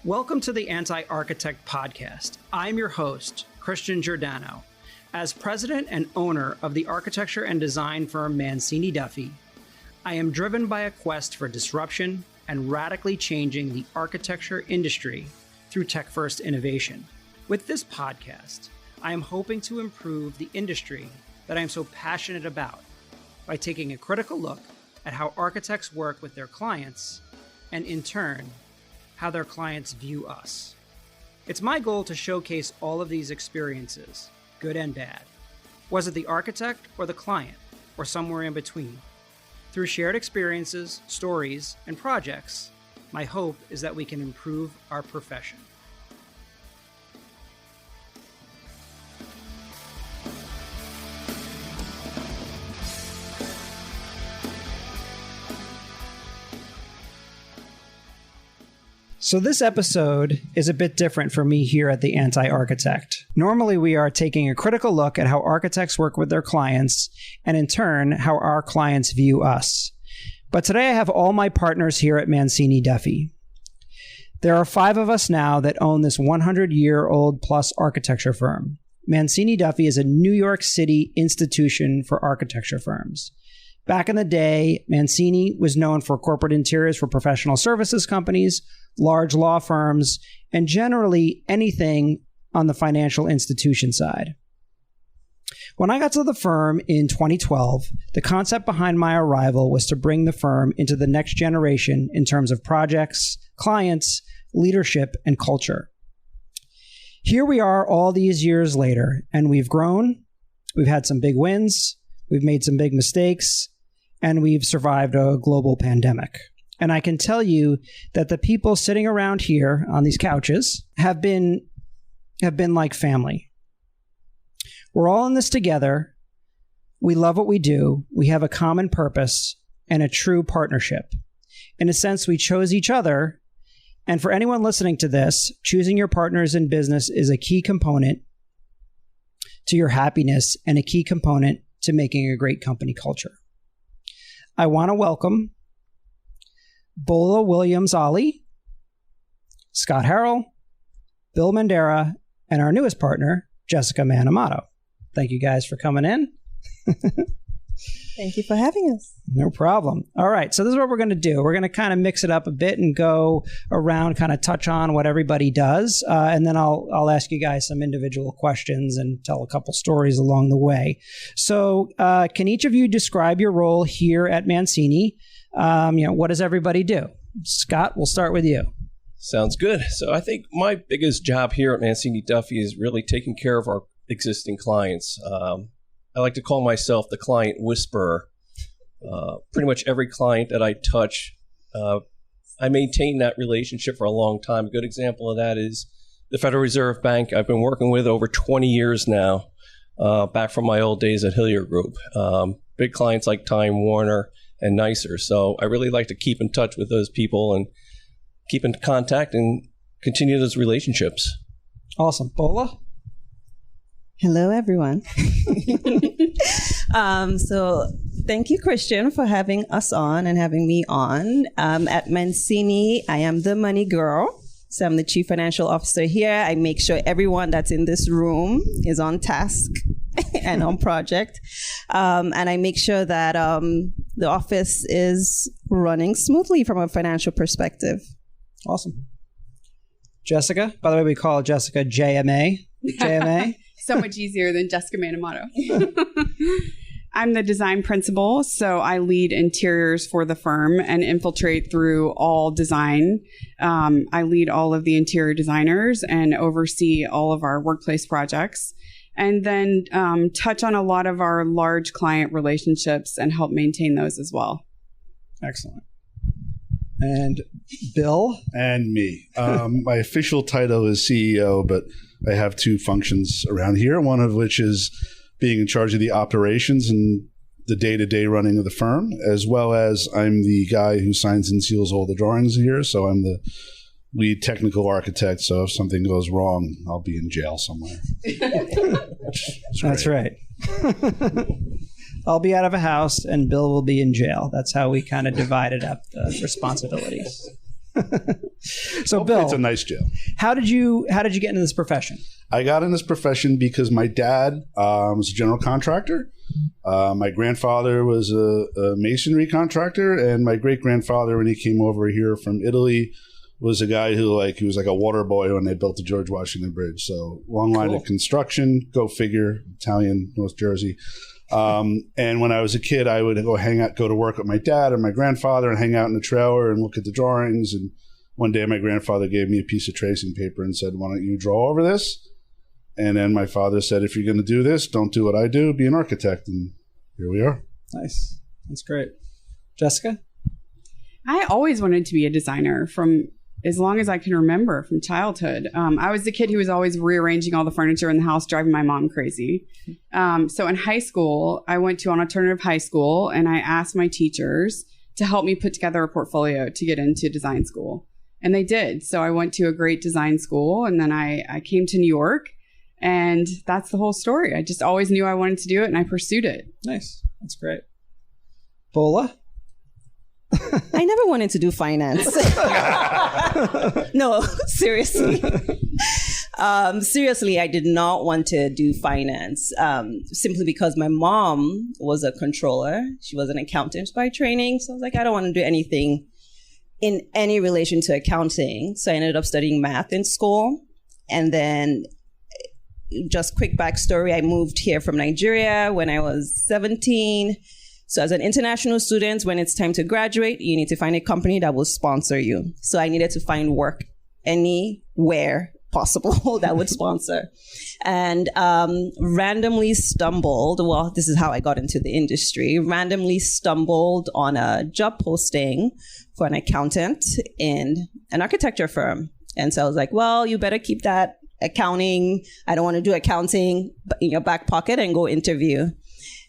Welcome to the Anti-Architect Podcast. I'm your host, Christian Giordano. As president and owner of the architecture and design firm Mancini Duffy, I am driven by a quest for disruption and radically changing the architecture industry through tech-first innovation. With this podcast, I am hoping to improve the industry that I am so passionate about by taking a critical look at how architects work with their clients and, in turn, how their clients view us. It's my goal to showcase all of these experiences, good and bad. Was it the architect or the client, or somewhere in between? Through shared experiences, stories, and projects, my hope is that we can improve our profession. So this episode is a bit different for me here at The Anti-Architect. Normally, we are taking a critical look at how architects work with their clients, and in turn, how our clients view us. But today I have all my partners here at Mancini Duffy. There are 5 of us now that own this 100-year-old plus architecture firm. Mancini Duffy is a New York City institution for architecture firms. Back in the day, Mancini was known for corporate interiors for professional services companies, large law firms, and generally anything on the financial institution side. When I got to the firm in 2012, the concept behind my arrival was to bring the firm into the next generation in terms of projects, clients, leadership, and culture. Here we are all these years later, and we've grown, we've had some big wins, we've made some big mistakes, and we've survived a global pandemic. And I can tell you that the people sitting around here on these couches have been like family. We're all in this together. We love what we do. We have a common purpose and a true partnership. In a sense, we chose each other. And for anyone listening to this, choosing your partners in business is a key component to your happiness and a key component to making a great company culture. I want to welcome Bolanle Williams-Olley, Scott Harrell, Bill Mandara, and our newest partner, Jessica Mann-Amato. Thank you guys for coming in. Thank you for having us. No problem. All right, so this is what we're going to do. We're going to kind of mix it up a bit and go around, kind of touch on what everybody does, and then I'll ask you guys some individual questions and tell a couple stories along the way. So can each of you describe your role here at Mancini? What does everybody do? Scott, we'll start with you. Sounds good. So I think my biggest job here at Mancini Duffy is really taking care of our existing clients. I like to call myself the client whisperer. Pretty much every client that I touch, I maintain that relationship for a long time. A good example of that is the Federal Reserve Bank I've been working with over 20 years now, back from my old days at Hillier Group. Big clients like Time Warner and Nicer. So I really like to keep in touch with those people and keep in contact and continue those relationships. Awesome. Bola? Hello, everyone. So thank you, Christian, for having us on and having me on. At Mancini, I am the money girl. So I'm the chief financial officer here. I make sure everyone that's in this room is on task and on project. And I make sure that the office is running smoothly from a financial perspective. Awesome. Jessica? By the way, we call Jessica JMA. JMA? So much easier than Jessica Mann-Amato. I'm the design principal, so I lead interiors for the firm and infiltrate through all design. I lead all of the interior designers and oversee all of our workplace projects, and then touch on a lot of our large client relationships and help maintain those as well. Excellent. And Bill? And me. My official title is CEO, but I have 2 functions around here, one of which is being in charge of the operations and the day-to-day running of the firm, as well as I'm the guy who signs and seals all the drawings here. So I'm the lead technical architect. So if something goes wrong, I'll be in jail somewhere. That's right. I'll be out of a house and Bill will be in jail. That's how we kind of divided up the responsibilities. So Hopefully Bill, it's a nice jail. how did you get into this profession? I got in this profession because my dad was a general contractor. My grandfather was a masonry contractor, and my great-grandfather, when he came over here from Italy, was a guy who he was like a water boy when they built the George Washington Bridge. So long line of construction, go figure, Italian, North Jersey. And when I was a kid, I would go to work with my dad or my grandfather and hang out in the trailer and look at the drawings. And one day my grandfather gave me a piece of tracing paper and said, "Why don't you draw over this?" And then my father said, "If you're going to do this, don't do what I do, be an architect." And here we are. Nice. That's great. Jessica? I always wanted to be a designer from as long as I can remember, from childhood. I was the kid who was always rearranging all the furniture in the house, driving my mom crazy. So in high school, I went to an alternative high school, and I asked my teachers to help me put together a portfolio to get into design school. And they did. So I went to a great design school, and then I came to New York, and that's the whole story. I just always knew I wanted to do it, and I pursued it. Nice. That's great. Bola? I never wanted to do finance. No, seriously. Seriously, I did not want to do finance simply because my mom was a controller. She was an accountant by training. So I was like, I don't want to do anything in any relation to accounting. So I ended up studying math in school. And then just quick backstory, I moved here from Nigeria when I was 17. So as an international student, when it's time to graduate, you need to find a company that will sponsor you. So I needed to find work anywhere possible that would sponsor. And randomly stumbled, well, this is how I got into the industry, randomly stumbled on a job posting for an accountant in an architecture firm. And so I was like, well, you better keep that accounting. I don't want to do accounting in your back pocket and go interview.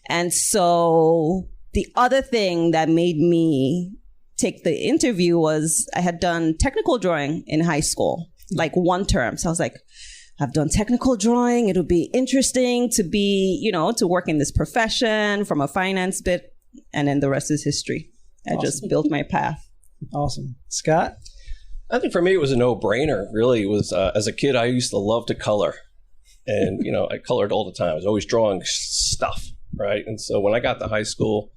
And so the other thing that made me take the interview was I had done technical drawing in high school, like one term. So I was like, I've done technical drawing. It'll be interesting to be, to work in this profession from a finance bit. And then the rest is history. I just built my path. Awesome. Scott? I think for me, it was a no-brainer, really. It was, as a kid, I used to love to color. And, I colored all the time. I was always drawing stuff, right? And so when I got to high school,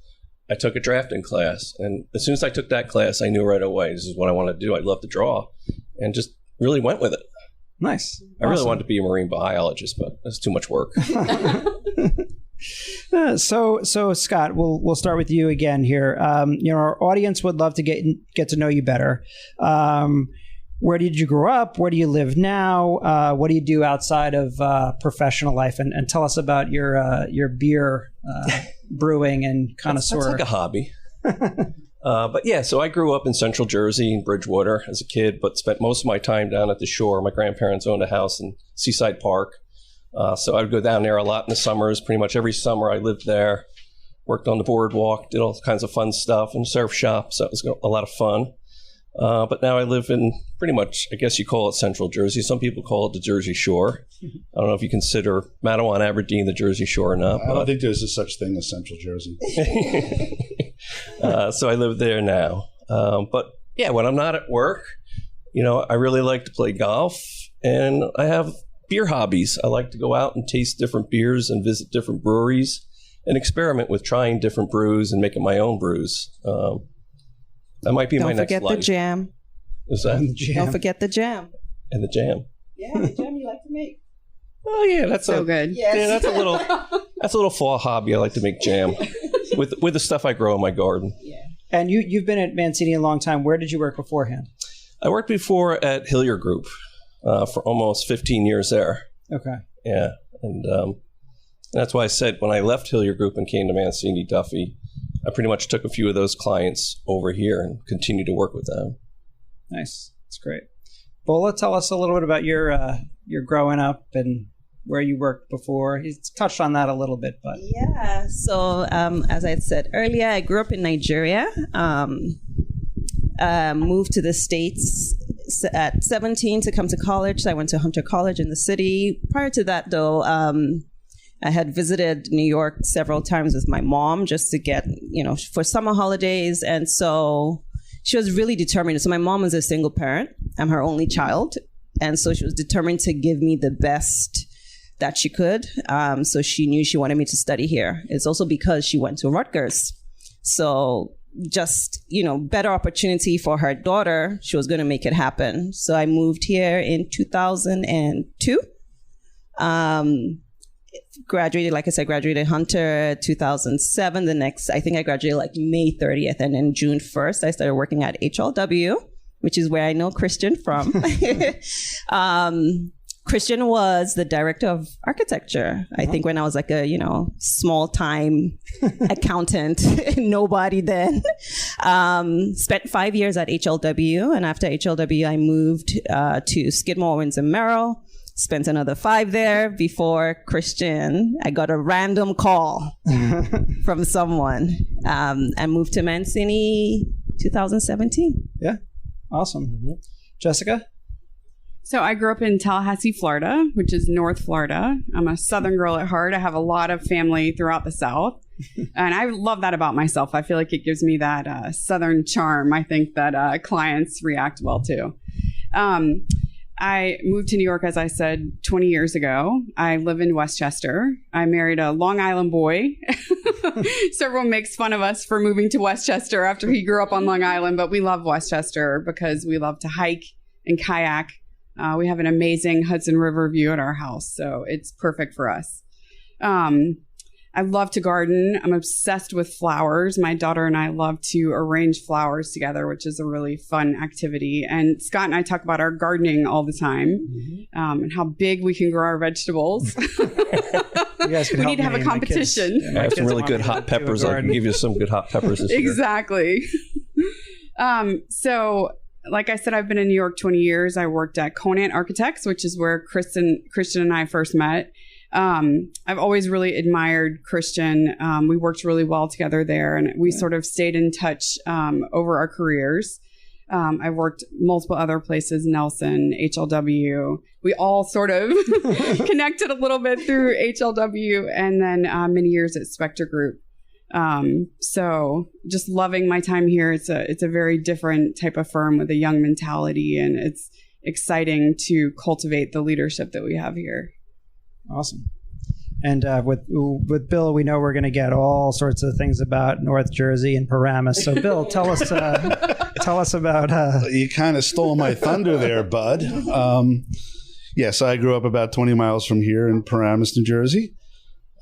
I took a drafting class. And as soon as I took that class, I knew right away, this is what I want to do. I love to draw. And just really went with it. Nice. I really wanted to be a marine biologist, but it's too much work. So Scott, we'll start with you again here. Our audience would love to get to know you better. Where did you grow up? Where do you live now? What do you do outside of professional life? And tell us about your beer brewing and connoisseur. That's like a hobby. But yeah, so I grew up in Central Jersey in Bridgewater as a kid, but spent most of my time down at the shore. My grandparents owned a house in Seaside Park. So I would go down there a lot in the summers. Pretty much every summer I lived there, worked on the boardwalk, did all kinds of fun stuff, and surf shop. So it was a lot of fun. But now I live in pretty much, I guess you call it Central Jersey. Some people call it the Jersey Shore. I don't know if you consider Matawan, Aberdeen the Jersey Shore or not. I don't think there's a such thing as Central Jersey. So I live there now. But yeah, when I'm not at work, I really like to play golf, and I have beer hobbies. I like to go out and taste different beers and visit different breweries and experiment with trying different brews and making my own brews. That might be my next life. Don't forget the jam. What's that? Don't forget the jam. And the jam. Yeah, the jam you like to make. Oh yeah, that's so good. Yes. Yeah, that's a little fall hobby. I like to make jam with the stuff I grow in my garden. Yeah. And you've been at Mancini a long time. Where did you work beforehand? I worked before at Hillier Group for almost 15 years there. Okay. Yeah, and that's why I said when I left Hillier Group and came to Mancini Duffy, I pretty much took a few of those clients over here and continued to work with them. Nice. That's great. Bola, tell us a little bit about your growing up and where you worked before. He's touched on that a little bit, but yeah. So as I said earlier, I grew up in Nigeria. Moved to the States at 17 to come to college. So I went to Hunter College in the city. Prior to that, though, I had visited New York several times with my mom just to get, for summer holidays. And so she was really determined. So my mom was a single parent. I'm her only child. And so she was determined to give me the best that she could. So she knew she wanted me to study here. It's also because she went to Rutgers. So just, better opportunity for her daughter. She was going to make it happen. So I moved here in 2002. Graduated, like I said, graduated Hunter 2007. I think I graduated like May 30th. And then June 1st, I started working at HLW, which is where I know Christian from. Christian was the director of architecture. I think when I was like a, small time accountant, nobody then. Spent 5 years at HLW. And after HLW, I moved to Skidmore, Owens & Merrill. Spent another 5 there before Christian. I got a random call from someone and moved to Mancini 2017. Yeah. Awesome. Jessica? So I grew up in Tallahassee, Florida, which is North Florida. I'm a Southern girl at heart. I have a lot of family throughout the South. And I love that about myself. I feel like it gives me that Southern charm. I think that clients react well to. I moved to New York, as I said, 20 years ago. I live in Westchester. I married a Long Island boy. So everyone makes fun of us for moving to Westchester after he grew up on Long Island. But we love Westchester because we love to hike and kayak. We have an amazing Hudson River view at our house. So it's perfect for us. I love to garden. I'm obsessed with flowers. My daughter and I love to arrange flowers together, which is a really fun activity. And Scott and I talk about our gardening all the time, and how big we can grow our vegetables. You guys can we help need to have a competition. I have some really good hot peppers. I can give you some good hot peppers this year. Exactly. So like I said, I've been in New York 20 years. I worked at Conant Architects, which is where Christian and I first met. I've always really admired Christian. We worked really well together there, and we sort of stayed in touch over our careers. I worked multiple other places, Nelson, HLW. We all sort of connected a little bit through HLW, and then many years at Spectre Group. So just loving my time here. It's a very different type of firm with a young mentality, and it's exciting to cultivate the leadership that we have here. Awesome. And with Bill, we know we're going to get all sorts of things about North Jersey and Paramus. So, Bill, tell us about. You kind of stole my thunder there, bud. Yes, I grew up about 20 miles from here in Paramus, New Jersey.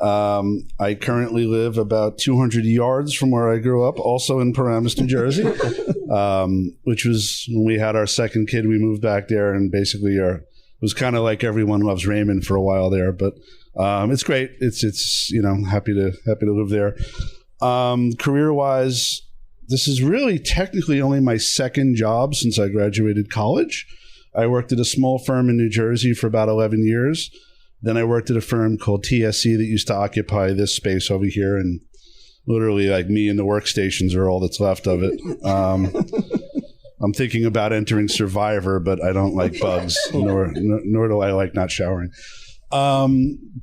I currently live about 200 yards from where I grew up, also in Paramus, New Jersey, which was when we had our second kid. We moved back there, and basically it was kind of like Everyone Loves Raymond for a while there, but it's great. It's happy to live there. Career wise, this is really technically only my second job since I graduated college. I worked at a small firm in New Jersey for about 11 years. Then I worked at a firm called TSC that used to occupy this space over here, and literally like me and the workstations are all that's left of it. I'm thinking about entering Survivor, but I don't like bugs, nor do I like not showering.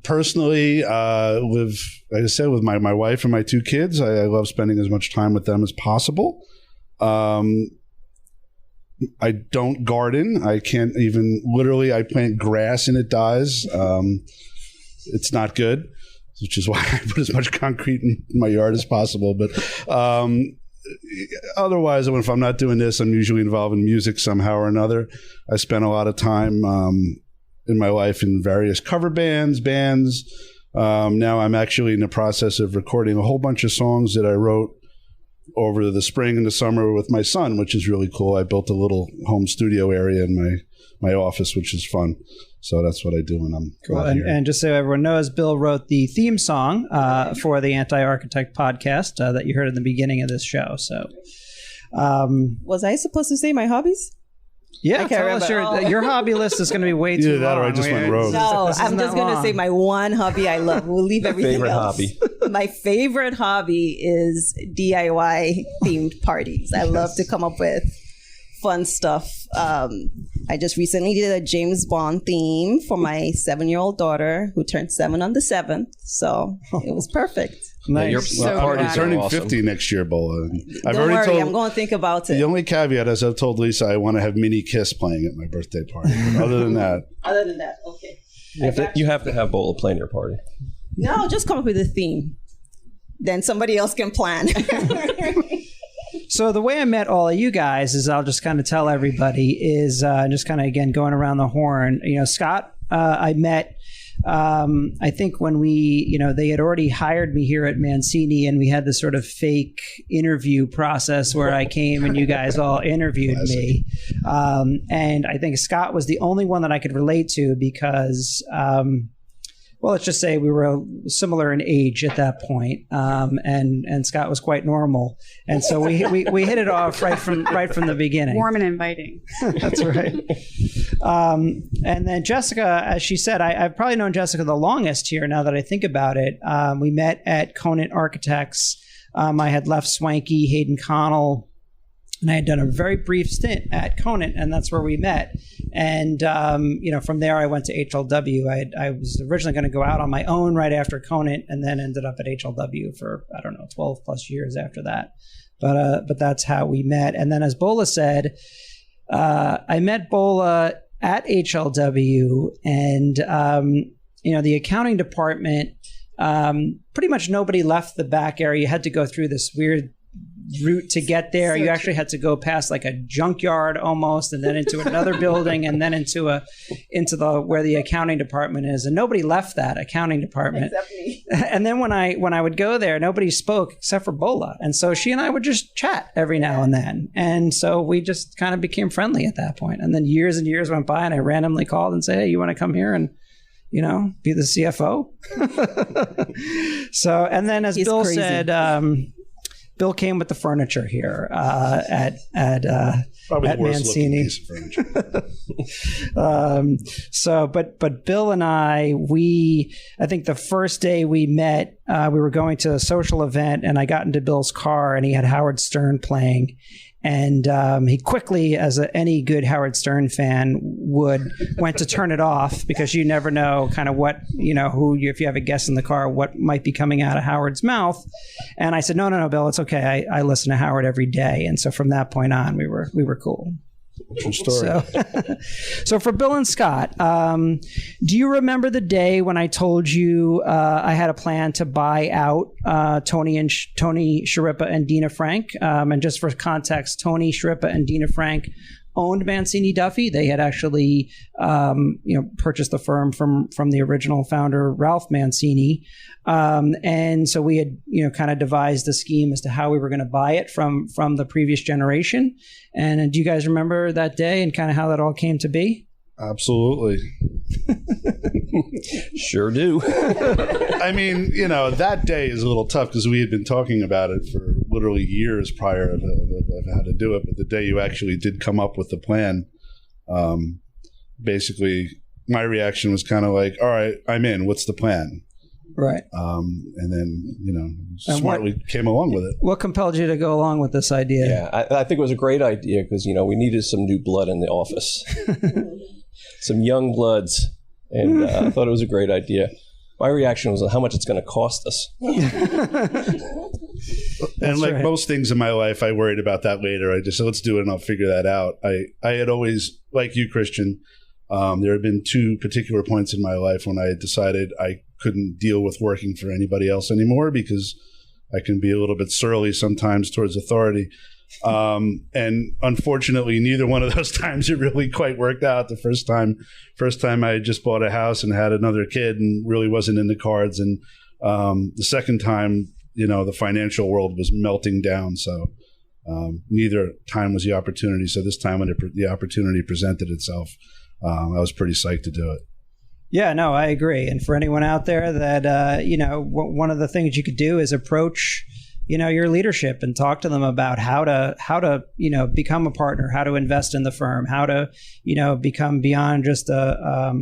Personally, like I said, with my wife and my 2 kids, I love spending as much time with them as possible. I don't garden. I can't even, literally, I plant grass and it dies. It's not good, which is why I put as much concrete in my yard as possible. But otherwise, if I'm not doing this, I'm usually involved in music somehow or another. I spent a lot of time in my life in various cover bands. Now I'm actually in the process of recording a whole bunch of songs that I wrote over the spring and the summer with my son, which is really cool. I built a little home studio area in my office, which is fun. So that's what I do when I'm cool. And just so everyone knows, Bill wrote the theme song for the Anti-Architect podcast that you heard in the beginning of this show. So, was I supposed to say my hobbies? Yeah, tell us your hobby list is going to be way too long. That or I just went rogue. No, I'm just going to say my one hobby I love. We'll leave everything else. Hobby. My favorite hobby is DIY themed parties. I love to come up with fun stuff. I just recently did a James Bond theme for my 7-year-old daughter who turned 7 on the 7th. So it was perfect. Nice. Your So party's glad. Turning awesome. 50 next year, Bola. Don't worry, I'm going to think about it. The only caveat is I've told Lisa I want to have Mini Kiss playing at my birthday party. But other than that, Okay. You have to have Bola playing your party. No, just come up with a theme. Then somebody else can plan. So the way I met all of you guys is I'll just kind of tell everybody is just kind of, again, going around the horn. Scott, I met, I think when they had already hired me here at Mancini, and we had this sort of fake interview process where I came and you guys all interviewed me. And I think Scott was the only one that I could relate to because, well, let's just say we were similar in age at that point, and Scott was quite normal, and so we hit it off right from the beginning. Warm and inviting. That's right. And then Jessica, as she said, I've probably known Jessica the longest here. Now that I think about it, we met at Conant Architects. I had left Swanky, Hayden Connell, and I had done a very brief stint at Conant, and that's where we met. And, from there, I went to HLW. I was originally going to go out on my own right after Conant, and then ended up at HLW for, 12 plus years after that. But that's how we met. And then, as Bola said, I met Bola at HLW, and, the accounting department, pretty much nobody left the back area. You had to go through this weird route to get there. You actually had to go past like a junkyard almost, and then into another building, and then into the where the accounting department is. And nobody left that accounting department. Except me. And then when I would go there, nobody spoke except for Bola. And so she and I would just chat every now and then. And so we just kind of became friendly at that point. And then years and years went by, and I randomly called and said, "Hey, you want to come here and be the CFO?" So, and then as Bill crazy. said, Bill came with the furniture here at probably at the worst looking Mancini. piece of furniture. But Bill and I think the first day we met, we were going to a social event, and I got into Bill's car, and he had Howard Stern playing. And he quickly, as any good Howard Stern fan went to turn it off, because you never know kind of what, if you have a guest in the car, what might be coming out of Howard's mouth. And I said, no, Bill, it's okay. I listen to Howard every day. And so from that point on, we were cool. True story. So for Bill and Scott, do you remember the day when I told you I had a plan to buy out Tony Sharippa and Dina Frank? And just for context, Tony Sharippa and Dina Frank owned Mancini Duffy. They had actually purchased the firm from the original founder, Ralph Mancini. And so we had, kind of devised a scheme as to how we were going to buy it from the previous generation. And do you guys remember that day and kind of how that all came to be? Absolutely. Sure do. I mean, that day is a little tough because we had been talking about it for literally years prior of how to do it. But the day you actually did come up with the plan, basically my reaction was kind of like, all right, I'm in. What's the plan? Right. And then, smartly came along with it. What compelled you to go along with this idea? Yeah, I think it was a great idea because, we needed some new blood in the office. Some young bloods. And I thought it was a great idea. My reaction was how much it's going to cost us. And like most things in my life, I worried about that later. I just said, let's do it and I'll figure that out. I had always, like you, Christian, there had been two particular points in my life when I had decided I couldn't deal with working for anybody else anymore because I can be a little bit surly sometimes towards authority. And unfortunately, neither one of those times it really quite worked out. The first time I just bought a house and had another kid and really wasn't in the cards. And the second time, the financial world was melting down. So neither time was the opportunity. So this time when the opportunity presented itself, I was pretty psyched to do it. Yeah, no, I agree. And for anyone out there that, one of the things you could do is approach, your leadership and talk to them about how to, become a partner, how to invest in the firm, how to, become beyond just a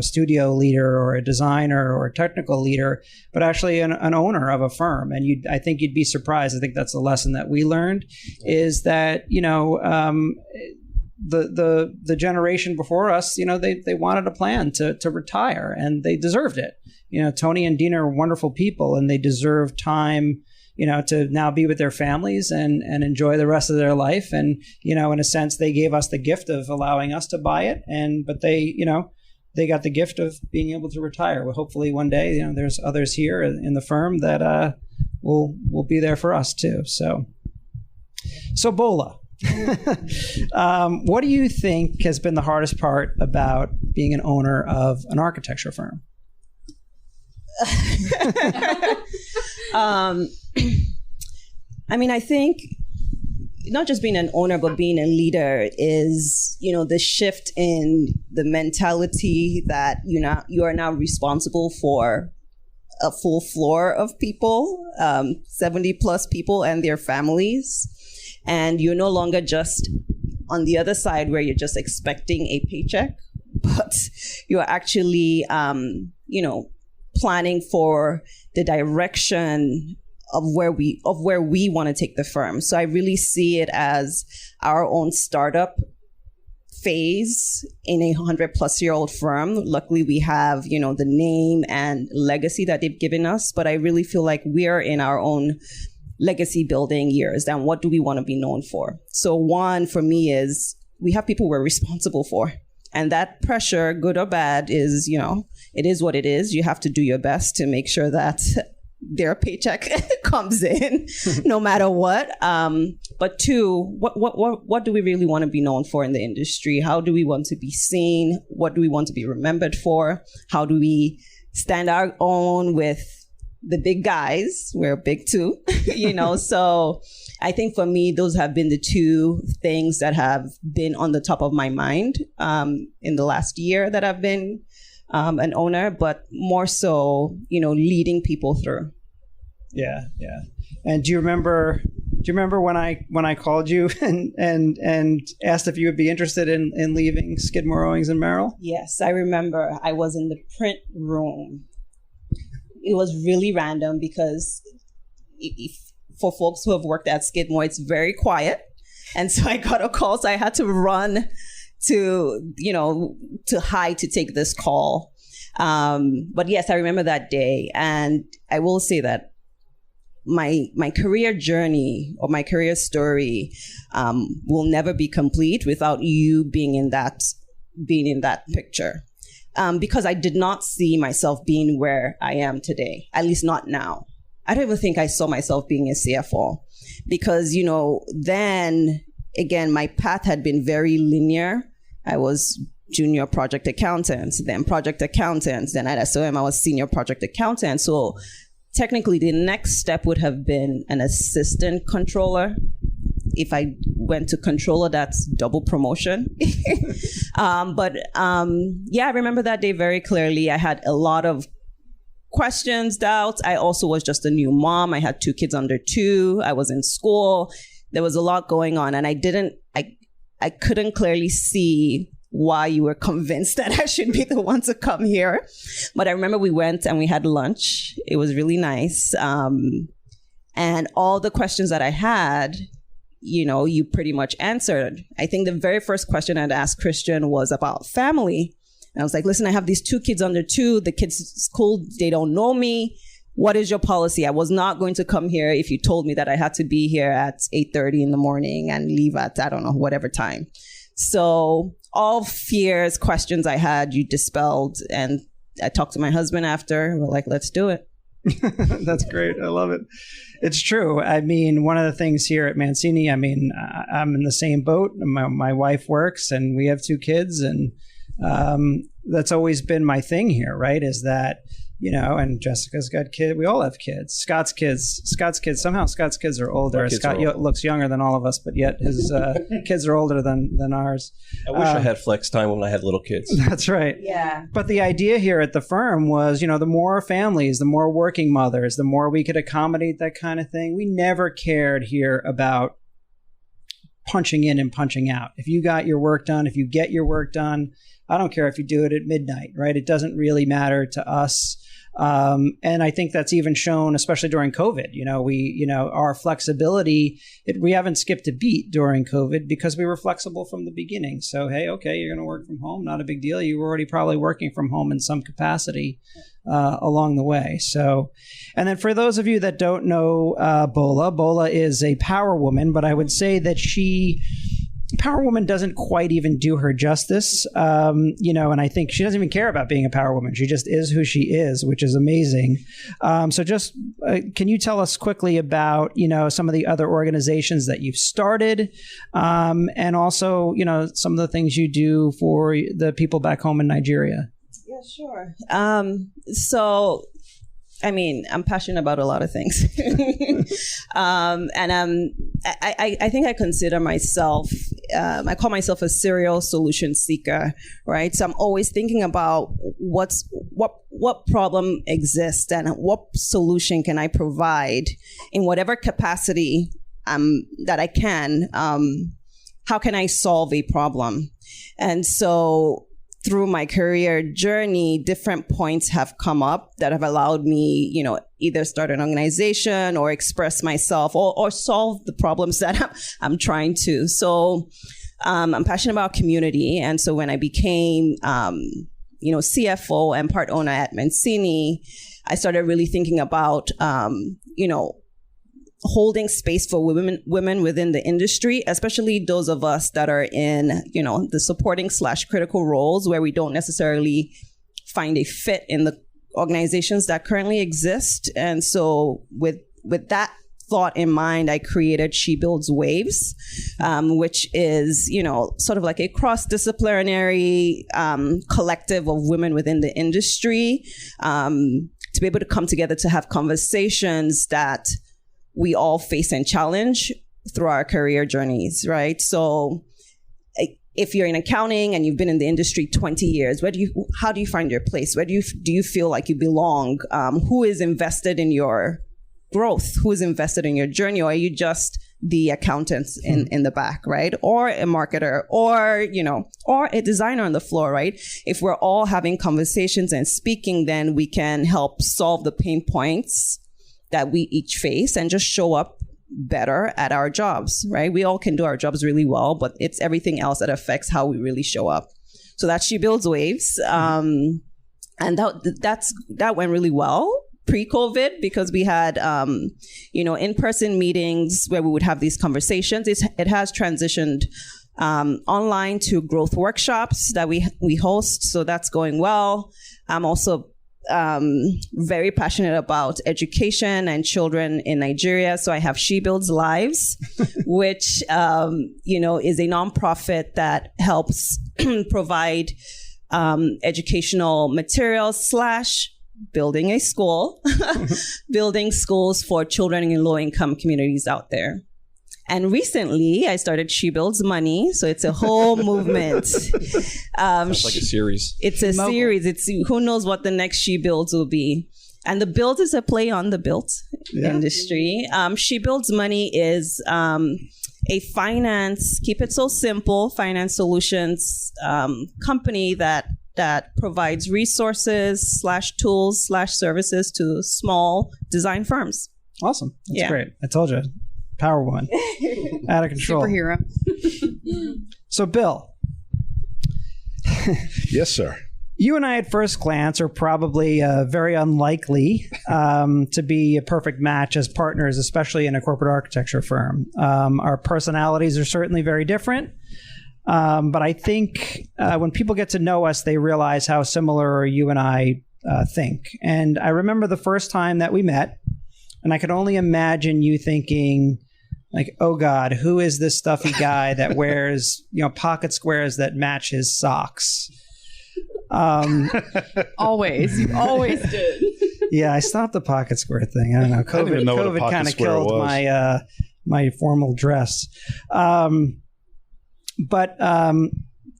studio leader or a designer or a technical leader, but actually an owner of a firm. And I think you'd be surprised. I think that's the lesson that we learned is that, the generation before us, they wanted a plan to retire, and they deserved it. Tony and Dina are wonderful people, and they deserve time, to now be with their families and enjoy the rest of their life. And, in a sense, they gave us the gift of allowing us to buy it. But they got the gift of being able to retire. Well, hopefully one day, there's others here in the firm that will be there for us too. So Bola, what do you think has been the hardest part about being an owner of an architecture firm? I think not just being an owner, but being a leader is, the shift in the mentality that, you are now responsible for a full floor of people, 70 plus people and their families. And you're no longer just on the other side where you're just expecting a paycheck, but you're actually, planning for the direction of where we want to take the firm. So I really see it as our own startup phase in a 100-plus-year-old firm. Luckily, we have, the name and legacy that they've given us, but I really feel like we're in our own legacy building years. And what do we want to be known for? So one for me is we have people we're responsible for. And that pressure, good or bad, is, it is what it is. You have to do your best to make sure that their paycheck comes in no matter what. But two, what do we really want to be known for in the industry? How do we want to be seen? What do we want to be remembered for? How do we stand our own with the big guys? We're big too, So I think for me, those have been the two things that have been on the top of my mind in the last year that I've been an owner, but more so, leading people through. Yeah. And do you remember when I called you and asked if you would be interested in leaving Skidmore, Owings and Merrill? Yes, I remember. I was in the print room. It was really random because for folks who have worked at Skidmore, it's very quiet. And so I got a call, so I had to run to hide to take this call. But yes, I remember that day. And I will say that my career journey or my career story will never be complete without you being in that picture. Because I did not see myself being where I am today, at least not now. I don't even think I saw myself being a CFO because, then again, my path had been very linear. I was junior project accountant, then project accountant, then at SOM, I was senior project accountant. So technically the next step would have been an assistant controller. If I went to controller, that's double promotion. But I remember that day very clearly. I had a lot of questions, doubts. I also was just a new mom. I had 2 kids under 2. I was in school. There was a lot going on, and I couldn't clearly see why you were convinced that I should be the one to come here. But I remember we went and we had lunch. It was really nice. And all the questions that I had, you pretty much answered. I think the very first question I'd asked Christian was about family. And I was like, listen, I have these 2 kids under 2. The kids at school, they don't know me. What is your policy? I was not going to come here if you told me that I had to be here at 8:30 in the morning and leave at, I don't know, whatever time. So all fears, questions I had, you dispelled. And I talked to my husband after. We're like, let's do it. That's great. I love it. It's true. I mean, one of the things here at Mancini, I'm in the same boat. My wife works and we have 2 kids, and that's always been my thing here, right? Is that, and Jessica's got kids. We all have kids. Scott's kids, somehow Scott's kids are older. Scott looks younger than all of us, but yet his kids are older than ours. I wish I had flex time when I had little kids. That's right. Yeah. But the idea here at the firm was, the more families, the more working mothers, the more we could accommodate that kind of thing. We never cared here about punching in and punching out. If you got your work done, if you get your work done, I don't care if you do it at midnight, right? It doesn't really matter to us. And I think that's even shown, especially during COVID. Our flexibility, we haven't skipped a beat during COVID because we were flexible from the beginning. So, hey, okay, you're going to work from home. Not a big deal. You were already probably working from home in some capacity along the way. So, and then for those of you that don't know Bola is a power woman, but I would say that Power Woman doesn't quite even do her justice, and I think she doesn't even care about being a power woman. She just is who she is, which is amazing. So just can you tell us quickly about, some of the other organizations that you've started, and also, some of the things you do for the people back home in Nigeria? Yeah, sure. I'm passionate about a lot of things. I think I consider myself, I call myself a serial solution seeker, right? So I'm always thinking about what problem exists and what solution can I provide in whatever capacity that I can. How can I solve a problem? And so through my career journey, different points have come up that have allowed me, either start an organization or express myself or solve the problems that I'm trying to. So I'm passionate about community. And so when I became, CFO and part owner at Mancini, I started really thinking about, holding space for women within the industry, especially those of us that are in, the supporting / critical roles where we don't necessarily find a fit in the organizations that currently exist. And so with that thought in mind, I created She Builds Waves, which is, sort of like a cross-disciplinary collective of women within the industry to be able to come together to have conversations that we all face and challenge through our career journeys, right? So if you're in accounting and you've been in the industry 20 years, how do you find your place? Where do you feel like you belong? Who is invested in your growth? Who is invested in your journey? Or are you just the accountants in the back, right? Or a marketer, or a designer on the floor, right? If we're all having conversations and speaking, then we can help solve the pain points that we each face and just show up better at our jobs, right? We all can do our jobs really well, but it's everything else that affects how we really show up. So that's She Builds Waves. And that went really well pre-COVID because we had, in-person meetings where we would have these conversations. It has transitioned online to growth workshops that we host. So that's going well. I'm also very passionate about education and children in Nigeria. So I have She Builds Lives, which, is a nonprofit that helps provide educational materials / building a school, building schools for children in low-income communities out there. And recently, I started She Builds Money. So it's a whole movement. Sounds like a series. It's a series. It's who knows what the next She Builds will be. And the build is a play on the built industry. She Builds Money is a finance, keep it so simple, finance solutions company that provides resources / tools / services to small design firms. Awesome. That's great. I told you. Power woman. Out of control. Superhero. So, Bill. Yes, sir. You and I at first glance are probably very unlikely to be a perfect match as partners, especially in a corporate architecture firm. Our personalities are certainly very different. But I think when people get to know us, they realize how similar you and I think. And I remember the first time that we met, and I could only imagine you thinking, like, oh God, who is this stuffy guy that wears, pocket squares that match his socks? Always. You always did. Yeah, I stopped the pocket square thing. I don't know. COVID kind of killed my formal dress. But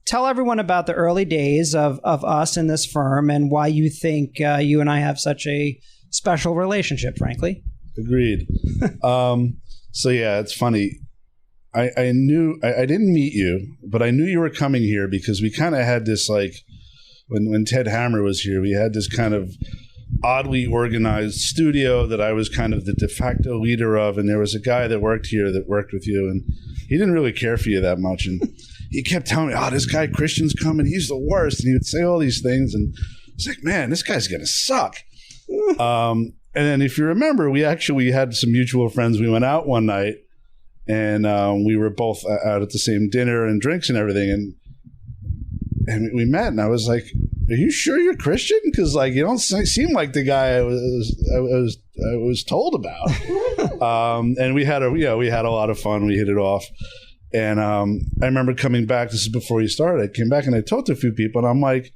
tell everyone about the early days of us in this firm and why you think you and I have such a special relationship, frankly. Agreed. So yeah, it's funny. I knew I didn't meet you, but I knew you were coming here because we kind of had this, like, when Ted Hammer was here, we had this kind of oddly organized studio that I was kind of the de facto leader of. And there was a guy that worked here that worked with you, and he didn't really care for you that much. And he kept telling me, this guy Christian's coming. He's the worst. And he would say all these things. And it's like, man, this guy's going to suck. And then if you remember, we actually had some mutual friends. We went out one night, and we were both out at the same dinner and drinks and everything. And we met, and I was like, "Are you sure you're Christian? Because like you don't seem like the guy I was told about." And we had a lot of fun. We hit it off. And I remember coming back. This is before you started. I came back and I talked to a few people, and I'm like,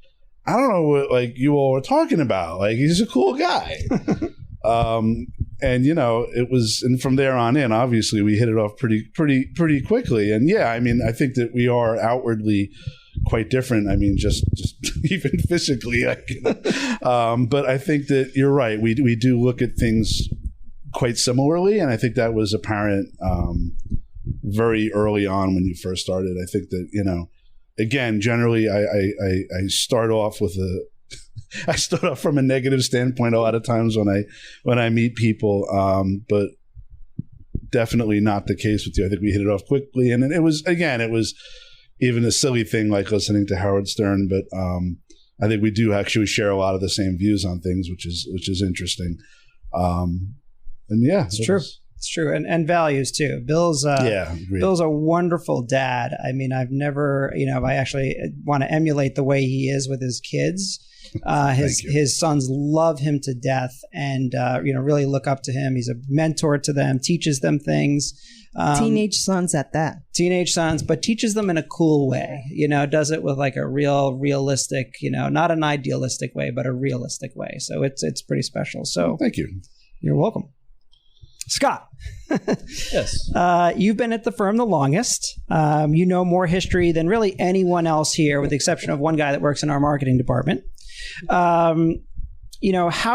I don't know what like you all were talking about. Like he's a cool guy. And it was, and from there on in, obviously we hit it off pretty quickly. And yeah, I mean, I think that we are outwardly quite different. I mean, just even physically. But I think that you're right. We do look at things quite similarly, and I think that was apparent very early on when you first started. I think that again, generally, I start off with I start off from a negative standpoint a lot of times when I meet people, but definitely not the case with you. I think we hit it off quickly, and it was even a silly thing like listening to Howard Stern, but I think we do actually share a lot of the same views on things, which is interesting. And yeah, it's true. It's true. And values too. Bill's a wonderful dad. I mean, I've never, I actually want to emulate the way he is with his kids. His sons love him to death, and really look up to him. He's a mentor to them, teaches them things. Teenage sons at that. Teenage sons, but teaches them in a cool way. Does it with like a realistic, not an idealistic way, but a realistic way. So it's pretty special. So thank you. You're welcome. Scott. Yes. You've been at the firm the longest. You know more history than really anyone else here, with the exception of one guy that works in our marketing department. How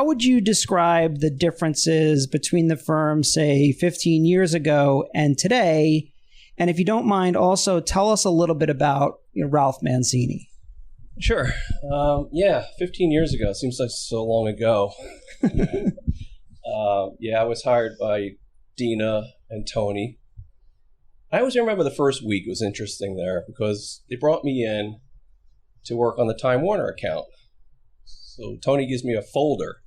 would you describe the differences between the firm, say, 15 years ago and today? And if you don't mind, also tell us a little bit about Ralph Mancini. Sure. 15 years ago. Seems like so long ago. I was hired by Dina and Tony. I always remember the first week was interesting there because they brought me in to work on the Time Warner account. So Tony gives me a folder.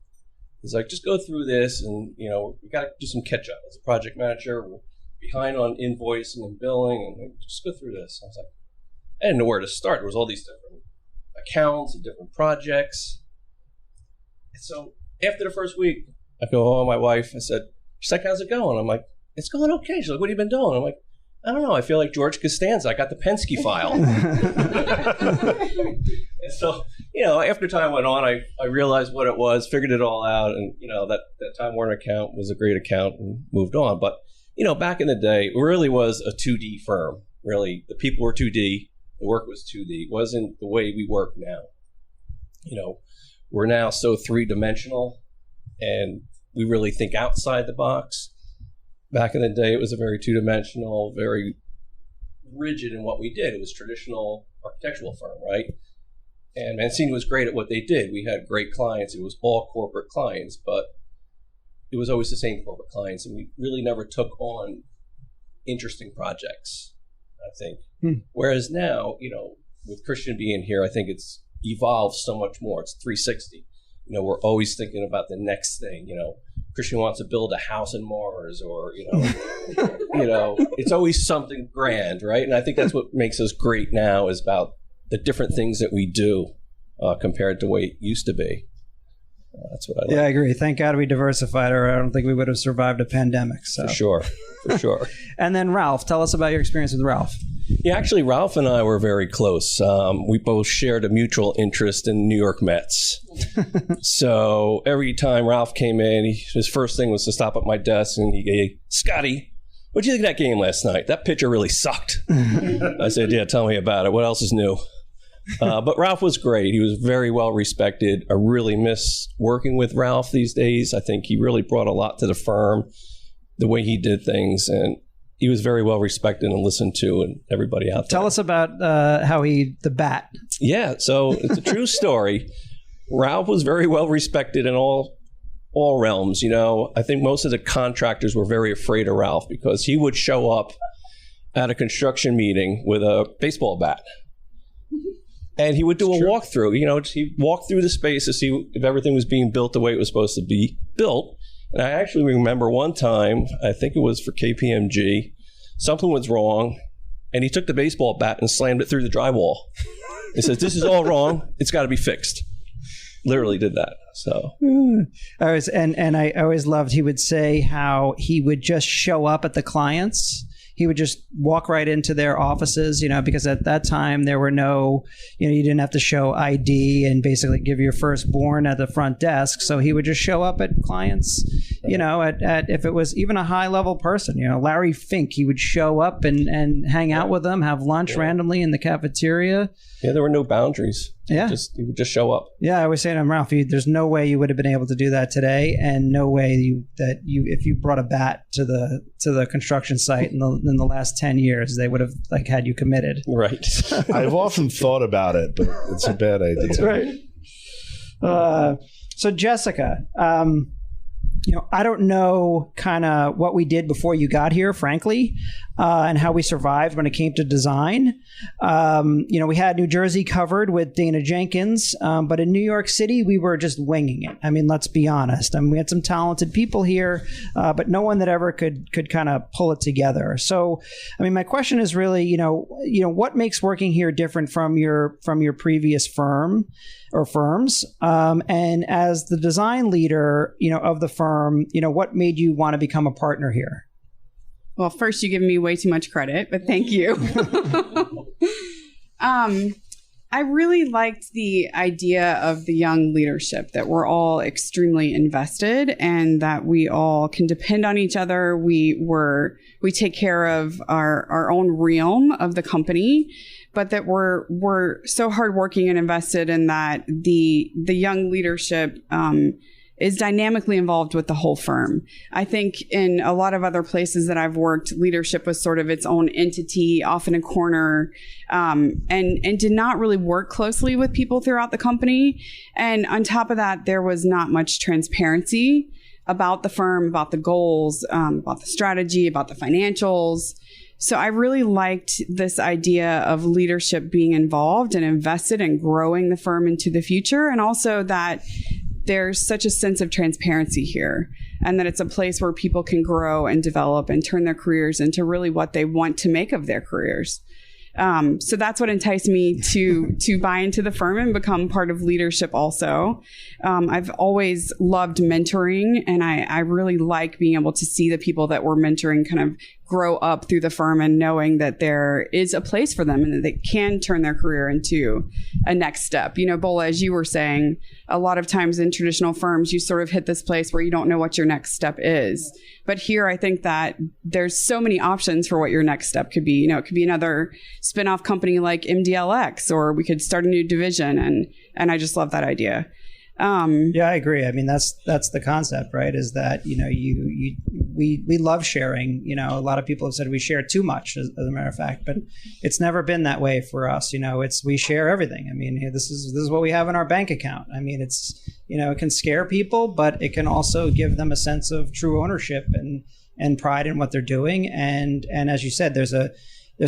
He's like, just go through this, and we got to do some catch up. As a project manager, we're behind on invoicing and billing, and just go through this. I was like, I didn't know where to start. There was all these different accounts and different projects. And so after the first week, I go home, my wife, she's like, how's it going? I'm like, it's going okay. She's like, what have you been doing? I'm like, I don't know. I feel like George Costanza. I got the Penske file. And so, after time went on, I realized what it was, figured it all out. And, that Time Warner account was a great account and moved on. But, back in the day, it really was a 2D firm. Really, the people were 2D. The work was 2D. It wasn't the way we work now. We're now so three-dimensional, and we really think outside the box. Back in the day, it was a very two-dimensional, very rigid in what we did. It was traditional architectural firm, right? And Mancini was great at what they did. We had great clients. It was all corporate clients, but it was always the same corporate clients, and we really never took on interesting projects, I think. Whereas now, with Christian being here, I think it's evolved so much more. It's 360. We're always thinking about the next thing. Christian wants to build a house in Mars, or it's always something grand, right? And I think that's what makes us great now, is about the different things that we do compared to the way it used to be. That's what I like. Yeah, I agree. Thank God we diversified, or I don't think we would have survived a pandemic. So. For sure. And then Ralph, tell us about your experience with Ralph. Yeah, actually, Ralph and I were very close. We both shared a mutual interest in New York Mets. So every time Ralph came in, his first thing was to stop at my desk and he gave, Scotty, what'd you think of that game last night? That pitcher really sucked. I said, yeah, tell me about it. What else is new? But Ralph was great. He was very well respected. I really miss working with Ralph these days. I think he really brought a lot to the firm, the way he did things, and he was very well respected and listened to, and everybody out there. Tell us about the bat. Yeah, so it's a true story. Ralph was very well respected in all all realms. I think most of the contractors were very afraid of Ralph because he would show up at a construction meeting with a baseball bat. And he would do a walkthrough. He'd walk through the space to see if everything was being built the way it was supposed to be built. And I actually remember one time, I think it was for KPMG, something was wrong, and he took the baseball bat and slammed it through the drywall. He says, "This is all wrong. It's got to be fixed." Literally did that. So I always loved, he would say how he would just show up at the clients. He would just walk right into their offices, because at that time there were no, you didn't have to show ID and basically give your firstborn at the front desk. So he would just show up at clients, at if it was even a high level person, Larry Fink, he would show up and hang out with them, have lunch randomly in the cafeteria. Yeah, there were no boundaries. Yeah. He would just show up. Yeah, I was saying to him, Ralph, there's no way you would have been able to do that today, and no way if you brought a bat to the construction site in the last 10 years, they would have had you committed. Right. I've often thought about it, but it's a bad idea. That's right. So Jessica, I don't know kind of what we did before you got here, frankly, and how we survived when it came to design. We had New Jersey covered with Dana Jenkins, but in New York City, we were just winging it. I mean, let's be honest. We had some talented people here, but no one that ever could kind of pull it together. So, my question is really, what makes working here different from your previous firm or firms? And as the design leader, of the firm, what made you want to become a partner here? Well, first, you give me way too much credit, but thank you. I really liked the idea of the young leadership, that we're all extremely invested and that we all can depend on each other. We take care of our own realm of the company, but that we're so hardworking and invested in that the young leadership is dynamically involved with the whole firm. I think in a lot of other places that I've worked, leadership was sort of its own entity, off in a corner, and did not really work closely with people throughout the company. And on top of that, there was not much transparency about the firm, about the goals, about the strategy, about the financials. So I really liked this idea of leadership being involved and invested in growing the firm into the future, and also that there's such a sense of transparency here, and that it's a place where people can grow and develop and turn their careers into really what they want to make of their careers. So that's what enticed me to buy into the firm and become part of leadership also. I've always loved mentoring, and I really like being able to see the people that we're mentoring kind of grow up through the firm, and knowing that there is a place for them and that they can turn their career into a next step. Bola, as you were saying, a lot of times in traditional firms, you sort of hit this place where you don't know what your next step is. But here, I think that there's so many options for what your next step could be. It could be another spin-off company like MDLX, or we could start a new division. And I just love that idea. Yeah, I agree. That's the concept, right? Is that, we love sharing. A lot of people have said we share too much, as a matter of fact, but it's never been that way for us. We share everything. This is what we have in our bank account. It's, it can scare people, but it can also give them a sense of true ownership and pride in what they're doing. And as you said, there's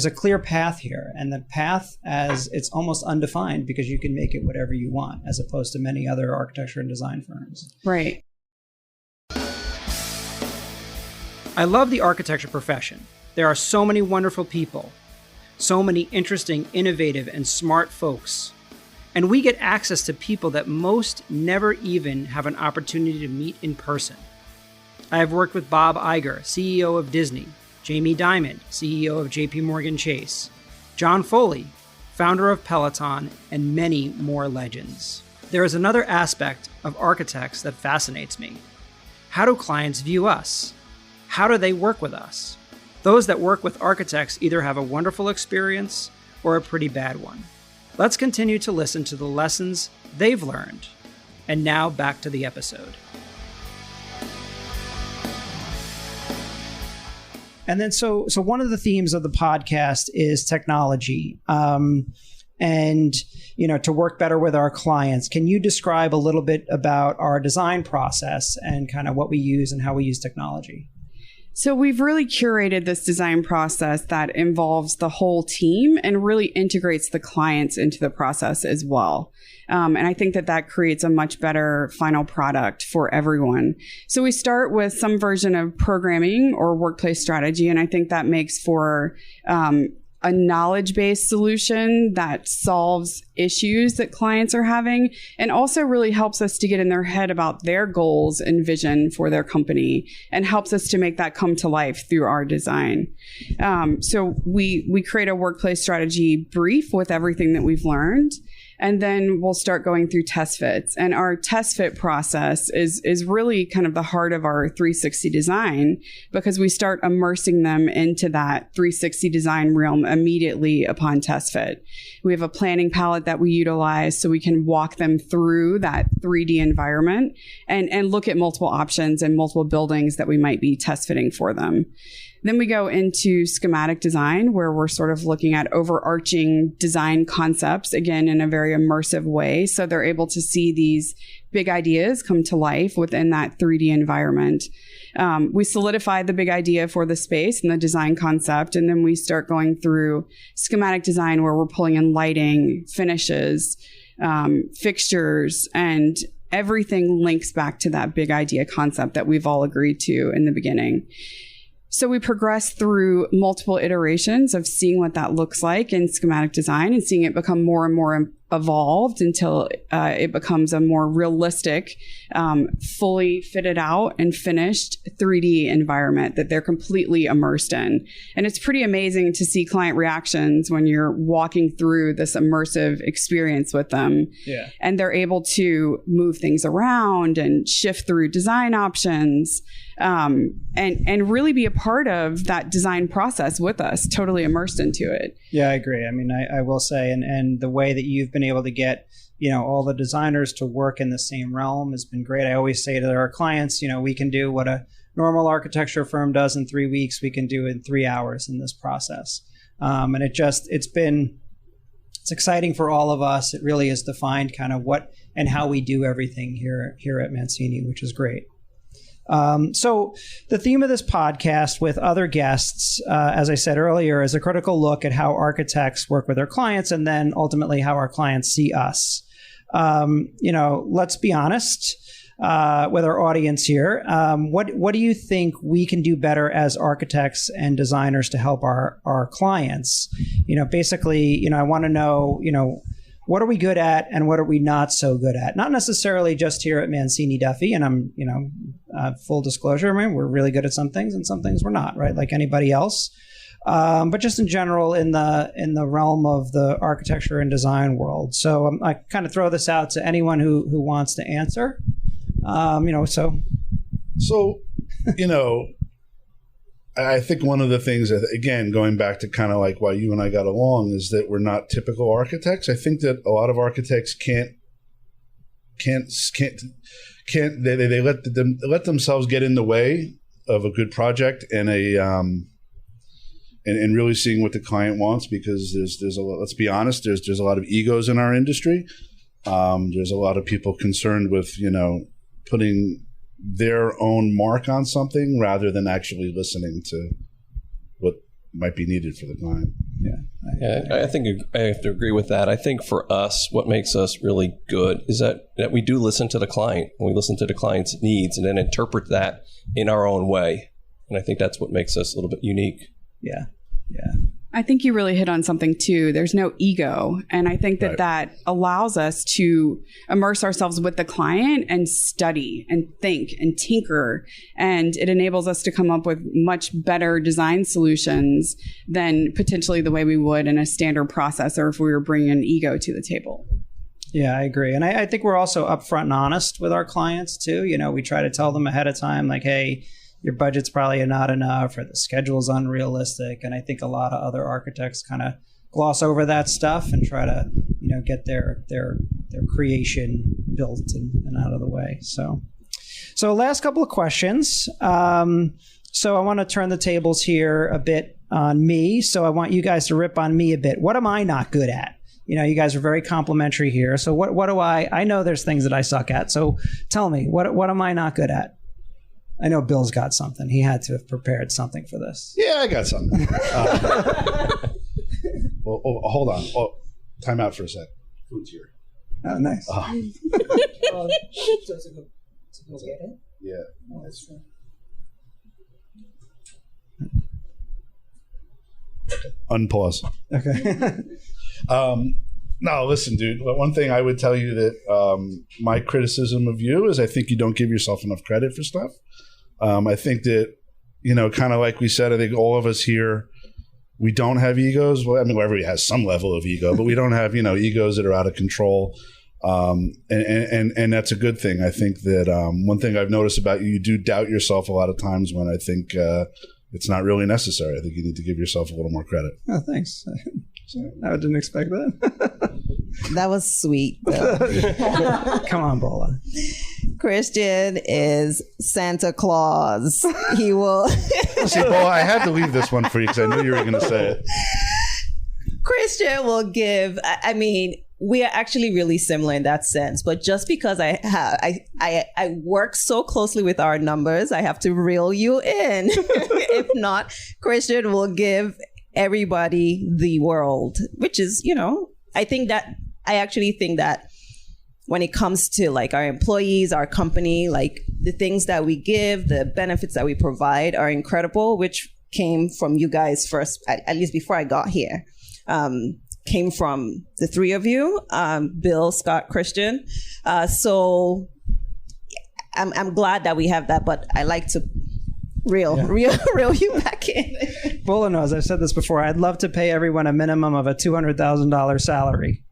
a clear path here, and the path, as it's almost undefined, because you can make it whatever you want, as opposed to many other architecture and design firms. Right. I love the architecture profession. There are so many wonderful people, so many interesting, innovative, and smart folks. And we get access to people that most never even have an opportunity to meet in person. I have worked with Bob Iger, CEO of Disney, Jamie Dimon, CEO of JP Morgan Chase, John Foley, founder of Peloton, and many more legends. There is another aspect of architects that fascinates me. How do clients view us? How do they work with us? Those that work with architects either have a wonderful experience or a pretty bad one. Let's continue to listen to the lessons they've learned. And now back to the episode. And then, so one of the themes of the podcast is technology. and, to work better with our clients. Can you describe a little bit about our design process and kind of what we use and how we use technology? So we've really curated this design process that involves the whole team and really integrates the clients into the process as well. And I think that creates a much better final product for everyone. So we start with some version of programming or workplace strategy, and I think that makes for a knowledge-based solution that solves issues that clients are having and also really helps us to get in their head about their goals and vision for their company and helps us to make that come to life through our design. So we create a workplace strategy brief with everything that we've learned. And then we'll start going through test fits. And our test fit process is really kind of the heart of our 360 design because we start immersing them into that 360 design realm immediately upon test fit. We have a planning palette that we utilize so we can walk them through that 3D environment and look at multiple options and multiple buildings that we might be test fitting for them. Then we go into schematic design, where we're sort of looking at overarching design concepts, again, in a very immersive way. So they're able to see these big ideas come to life within that 3D environment. We solidify the big idea for the space and the design concept, and then we start going through schematic design, where we're pulling in lighting, finishes, fixtures, and everything links back to that big idea concept that we've all agreed to in the beginning. So we progress through multiple iterations of seeing what that looks like in schematic design and seeing it become more and more evolved until it becomes a more realistic, fully fitted out and finished 3D environment that they're completely immersed in. And it's pretty amazing to see client reactions when you're walking through this immersive experience with them. Yeah. And they're able to move things around and shift through design options. And really be a part of that design process with us, totally immersed into it. Yeah, I agree. I mean, I will say, and the way that you've been able to get, all the designers to work in the same realm has been great. I always say to our clients, we can do what a normal architecture firm does in 3 weeks, we can do in 3 hours in this process. And it's exciting for all of us. It really has defined kind of what and how we do everything here at Mancini, which is great. So the theme of this podcast with other guests, as I said earlier, is a critical look at how architects work with their clients and then ultimately how our clients see us. Let's be honest with our audience here. What do you think we can do better as architects and designers to help our clients? Basically, I want to know, what are we good at and what are we not so good at? Not necessarily just here at Mancini Duffy. And I'm, full disclosure, we're really good at some things and some things we're not, right? Like anybody else. But just in general in the realm of the architecture and design world. So I kind of throw this out to anyone who wants to answer. I think one of the things that, again, going back to kind of like why you and I got along, is that we're not typical architects. I think that a lot of architects they let themselves get in the way of a good project and and really seeing what the client wants, because there's a lot, let's be honest, there's a lot of egos in our industry. There's a lot of people concerned with, putting their own mark on something rather than actually listening to what might be needed for the client. I think I have to agree with that. I think for us, what makes us really good is that we do listen to the client. We listen to the client's needs and then interpret that in our own way. And I think that's what makes us a little bit unique. Yeah. I think you really hit on something too. There's no ego. And I think that allows us to immerse ourselves with the client and study and think and tinker. And it enables us to come up with much better design solutions than potentially the way we would in a standard process or if we were bringing an ego to the table. Yeah, I agree. And I think we're also upfront and honest with our clients too. We try to tell them ahead of time, like, hey, your budget's probably not enough or the schedule's unrealistic. And I think a lot of other architects kind of gloss over that stuff and try to, get their creation built and out of the way. So last couple of questions. So I want to turn the tables here a bit on me. So I want you guys to rip on me a bit. What am I not good at? You guys are very complimentary here. So what do I know there's things that I suck at. So tell me, what am I not good at? I know Bill's got something. He had to have prepared something for this. Yeah, I got something. Hold on. Time out for a sec. Food's here. Oh, nice. Yeah. Unpause. Okay. No, listen, dude. One thing I would tell you that my criticism of you is I think you don't give yourself enough credit for stuff. I think that, kind of like we said, I think all of us here, we don't have egos. Well, I mean, everybody has some level of ego, but we don't have, egos that are out of control. And that's a good thing. I think that one thing I've noticed about you, you do doubt yourself a lot of times when I think it's not really necessary. I think you need to give yourself a little more credit. Oh, thanks. I didn't expect that. That was sweet. Come on, Bola. Christian is Santa Claus. He will. See, Bola, I had to leave this one for you because I knew you were going to say it. Christian will give. I mean, we are actually really similar in that sense. But just because I work so closely with our numbers, I have to reel you in. If not, Christian will give everybody the world, which is, I actually think that when it comes to like our employees, our company, like the things that we give, the benefits that we provide are incredible, which came from you guys first, at least before I got here. Came from the three of you, Bill, Scott, Christian. So I'm glad that we have that, but I like to reel you back in. Bola knows, I've said this before, I'd love to pay everyone a minimum of a $200,000 salary.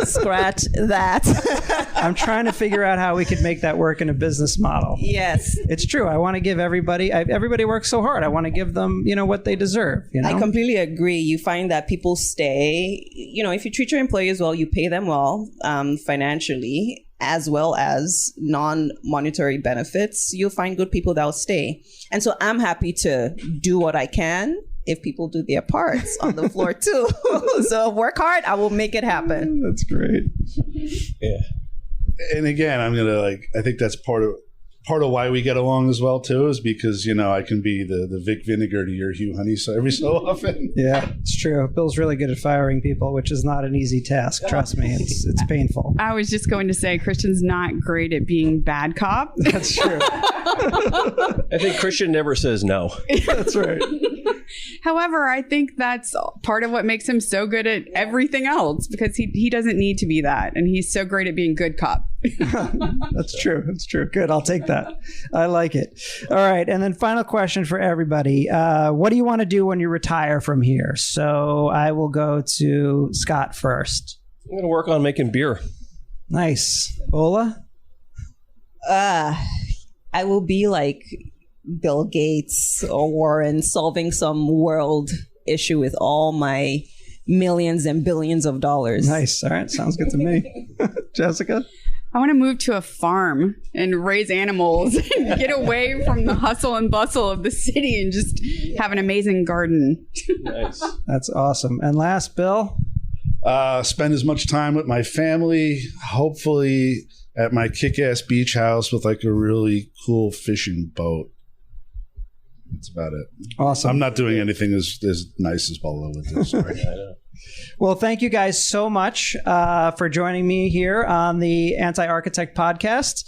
Scratch that. I'm trying to figure out how we could make that work in a business model. Yes. It's true. I want to give everybody works so hard. I want to give them, what they deserve. I completely agree. You find that people stay, if you treat your employees well, you pay them well financially, as well as non-monetary benefits, you'll find good people that will stay. And so I'm happy to do what I can if people do their parts on the floor too. So work hard, I will make it happen. That's great. Yeah. And again, I think that's part of why we get along as well too, is because, I can be the Vic Vinegar to your Hugh Honey every so often. Yeah, it's true. Bill's really good at firing people, which is not an easy task. Trust me, it's painful. I was just going to say, Christian's not great at being bad cop. That's true. I think Christian never says no. That's right. However, I think that's part of what makes him so good at everything else, because he doesn't need to be that. And he's so great at being good cop. That's true. That's true. Good. I'll take that. I like it. All right. And then final question for everybody. What do you want to do when you retire from here? So I will go to Scott first. I'm going to work on making beer. Nice. Bola? I will be like Bill Gates or Warren, solving some world issue with all my millions and billions of dollars. Nice. All right. Sounds good to me. Jessica? I want to move to a farm and raise animals and get away from the hustle and bustle of the city and just have an amazing garden. Nice. That's awesome. And last, Bill? Spend as much time with my family, hopefully at my kick-ass beach house with like a really cool fishing boat. That's about it. Awesome. I'm not doing anything as nice as Bola with this. Sorry. Well, thank you guys so much for joining me here on the Anti-Architect podcast.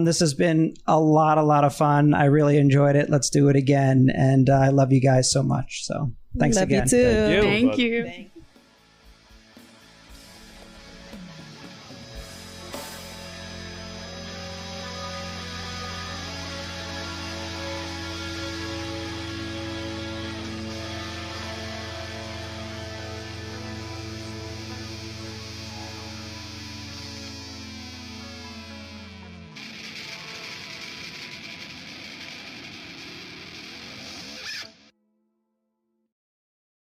This has been a lot of fun. I really enjoyed it. Let's do it again. And I love you guys so much. So thanks again. Love you too. Thank you. Thank you.